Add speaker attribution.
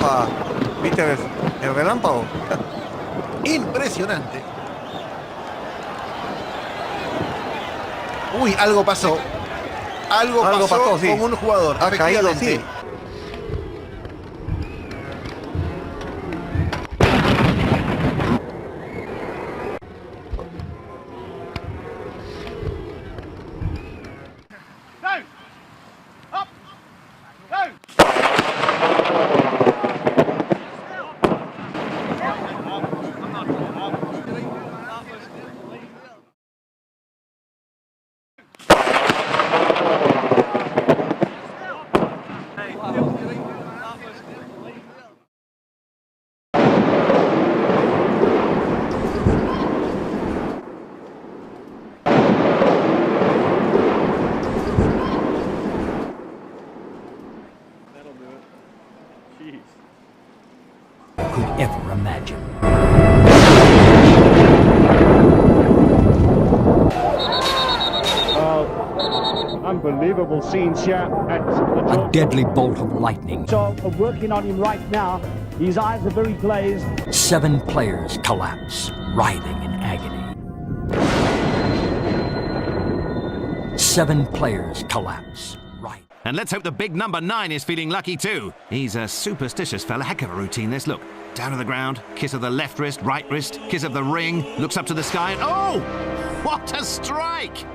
Speaker 1: ¡Opa! ¿Viste el relámpago? Impresionante. Uy, algo pasó. Algo pasó
Speaker 2: sí.
Speaker 1: con un jugador.
Speaker 2: Ha caído,
Speaker 1: efectivamente.
Speaker 2: sí.
Speaker 3: Could ever imagine.
Speaker 4: Unbelievable scenes here at the
Speaker 3: A deadly bolt of lightning.
Speaker 4: So working on him right now. His eyes are very glazed.
Speaker 3: 7 players collapse, writhing in agony. 7 players collapse. Right.
Speaker 5: And let's hope the big number 9 is feeling lucky too. He's a superstitious fella. Heck of a routine this. Look, down to the ground, kiss of the left wrist, kiss of the ring, looks up to the sky, and oh! What a strike!